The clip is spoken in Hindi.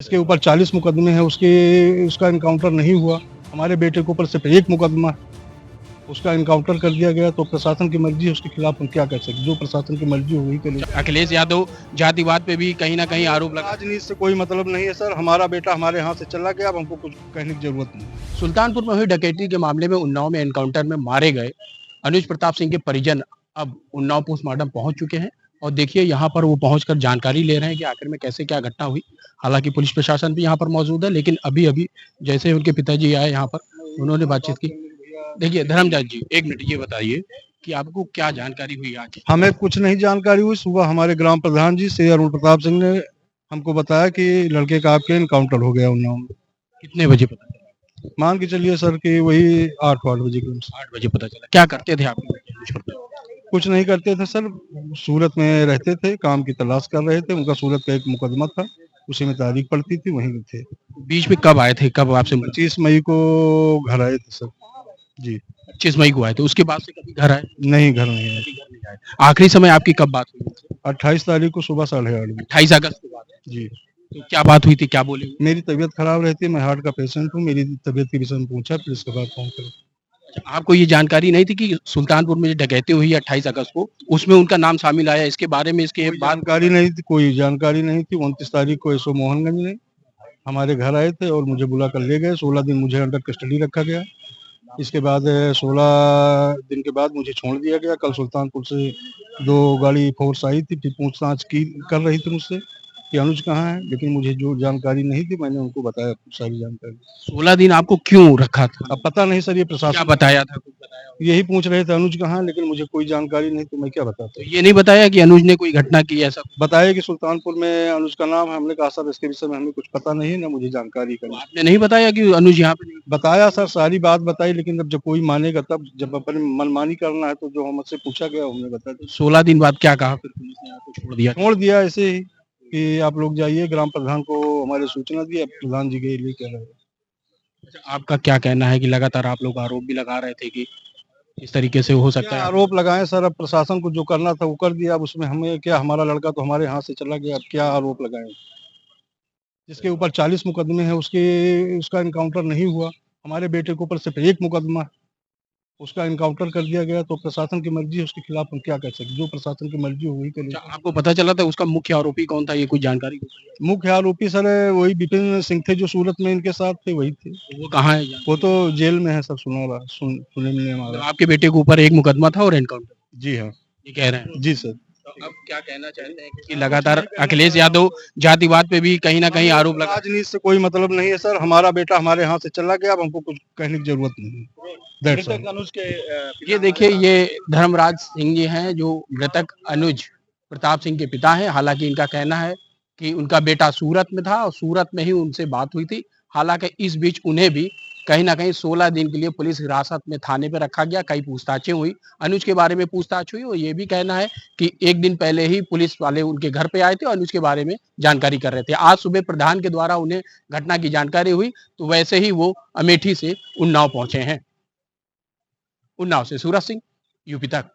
इसके ऊपर 40 मुकदमे हैं, उसका इनकाउंटर नहीं हुआ। हमारे बेटे के ऊपर सिर्फ एक मुकदमा, उसका इनकाउंटर कर दिया गया। तो प्रशासन की मर्जी है, उसके खिलाफ हम क्या कर सकते, जो प्रशासन की मर्जी हो वही करें। अखिलेश यादव जातिवाद पे भी कहीं ना कहीं आरोप लगा। राजनीति से कोई मतलब नहीं है सर, हमारा बेटा हमारे हाथ से चला गया, अब हमको कुछ कहने की जरूरत नहीं। सुल्तानपुर में हुई डकैती के मामले में उन्नाव में एनकाउंटर में मारे गए अनुज प्रताप सिंह के परिजन अब उन्नाव पोस्टमार्टम पहुंच चुके हैं और देखिए यहाँ पर वो पहुंचकर जानकारी ले रहे हैं कि आखिर में कैसे क्या घटना हुई। हालांकि पुलिस प्रशासन भी यहाँ पर मौजूद है, लेकिन अभी अभी जैसे उनके पिताजी आए यहाँ पर उन्होंने बातचीत की। देखिए धर्मराज जी, एक मिनट ये बताइए कि आपको क्या जानकारी हुई आज? हमें कुछ नहीं जानकारी हुई। सुबह हमारे ग्राम प्रधान जी से अरुण प्रताप सिंह ने हमको बताया कि लड़के का आपके इनकाउंटर हो गया उन्नाव में। कितने बजे पता चला? मान के चलिए सर कि वही 8 बजे के 8 बजे पता चला। क्या करते थे आप? कुछ नहीं करते थे सर, सूरत में रहते थे, काम की तलाश कर रहे थे। उनका सूरत का एक मुकदमा था, उसी में तारीख पड़ती थी, वहीं थे। बीच में कब आए थे, कब आपसे? 25 मई को घर आए थे सर जी। 25 मई को आए थे, उसके बाद से कभी घर आए? नहीं, घर नहीं आए। कभी घर नहीं आए। आखिरी समय आपकी कब बात हुई उनसे? 28 तारीख को सुबह 8:30 बजे 28 अगस्त की बात है जी। तो क्या बात हुई थी, क्या बोले? मेरी तबीयत खराब रहती है, मैं हार्ट का पेशेंट हूँ, मेरी तबीयत के विषय में पूछा, फिर इसके बाद फोन करा। अच्छा, आपको ये जानकारी नहीं थी कि सुल्तानपुर में जो डकैती हुई 28 अगस्त को, उसमें उनका नाम शामिल आया? इसके बारे में इसके कोई बाद जानकारी नहीं थी, कोई जानकारी नहीं थी। 29 तारीख को एसओ मोहनगंज ने हमारे घर आए थे और मुझे बुला कर ले गए। 16 दिन मुझे अंडर कस्टडी रखा गया। इसके बाद 16 दिन के बाद मुझे छोड़ दिया गया। कल सुल्तानपुर से 2 गाड़ी फोर्स आई थी, फिर पूछताछ की कर रही थी मुझसे कि अनुज कहाँ है, लेकिन मुझे जो जानकारी नहीं थी मैंने उनको बताया सारी जानकारी। 16 दिन आपको क्यों रखा था? अब पता नहीं सर, ये क्या प्रशासन बताया था? कुछ बताया हो? यही पूछ रहे थे अनुज कहाँ है, लेकिन मुझे कोई जानकारी नहीं, तो मैं क्या बताता। तो ये नहीं बताया कि अनुज ने कोई घटना की ऐसा? बताया कि सुल्तानपुर में अनुज का नाम है। हमने कहा सर इसके विषय में हमें कुछ पता नहीं है, ना मुझे जानकारी तो करनी। आपने नहीं बताया कि अनुज यहाँ पे नहीं? बताया सर, सारी बात बताई, लेकिन जब कोई मानेगा तब, जब अपनी मनमानी करना है तो जो हमसे पूछा गया हमने बताया। तो 16 दिन बाद क्या कहा फिर पुलिस ने? आपको छोड़ दिया? छोड़ दिया ऐसे ही कि आप लोग जाइए। ग्राम प्रधान को हमारे सूचना दी, अब प्रधान जी के लिए कह रहे हैं। अच्छा, आपका क्या कहना है कि लगातार आप लोग आरोप भी लगा रहे थे कि इस तरीके से हो सकता क्या है? आरोप लगाए सर, अब प्रशासन को जो करना था वो कर दिया। अब उसमें हमें क्या, हमारा लड़का तो हमारे हाथ से चला गया, अब क्या आरोप लगाए। जिसके ऊपर 40 मुकदमे हैं, उसका इनकाउंटर नहीं हुआ। हमारे बेटे के ऊपर सिर्फ एक मुकदमा, उसका इनकाउंटर कर दिया गया। तो प्रशासन की मर्जी है, उसके खिलाफ हम क्या कर सकते, जो प्रशासन की मर्जी हो वही करें। अच्छा, आपको पता चला था उसका मुख्य आरोपी कौन था? ये कोई जानकारी? मुख्य आरोपी सर वही विपिन सिंह थे, जो सूरत में इनके साथ थे, वही थे। तो वो कहाँ है? वो तो जेल में है सर, सुनने में मतलब हमारा। आपके बेटे के ऊपर एक मुकदमा था और एनकाउंटर, जी हाँ। ये कह रहे हैं? जी सर। तो अब क्या कहना चाहते हैं कि लगातार अखिलेश यादव जातिवाद पे भी कहीं ना कहीं आरोप लगा? राजनीति से कोई मतलब नहीं है सर, हमारा बेटा हमारे हाथ से चला गया, अब हमको कुछ कहने की जरूरत नहीं है। That's all। अनुज के ये देखिए, ये धर्मराज सिंह जी हैं जो मृतक अनुज प्रताप सिंह के पिता हैं। हालांकि इनका कहना है कि उनका बेटा सूरत में था और सूरत में ही उनसे बात हुई थी। हालांकि इस बीच उन्हें भी कहीं ना कहीं 16 दिन के लिए पुलिस हिरासत में थाने पे रखा गया। कई पूछताछें हुई, अनुज के बारे में पूछताछ हुई और ये भी कहना है कि एक दिन पहले ही पुलिस वाले उनके घर पे आए थे और अनुज के बारे में जानकारी कर रहे थे। आज सुबह प्रधान के द्वारा उन्हें घटना की जानकारी हुई तो वैसे ही वो अमेठी से उन्नाव पहुंचे हैं। उन्नाव से सूरज सिंह, यूपी तक।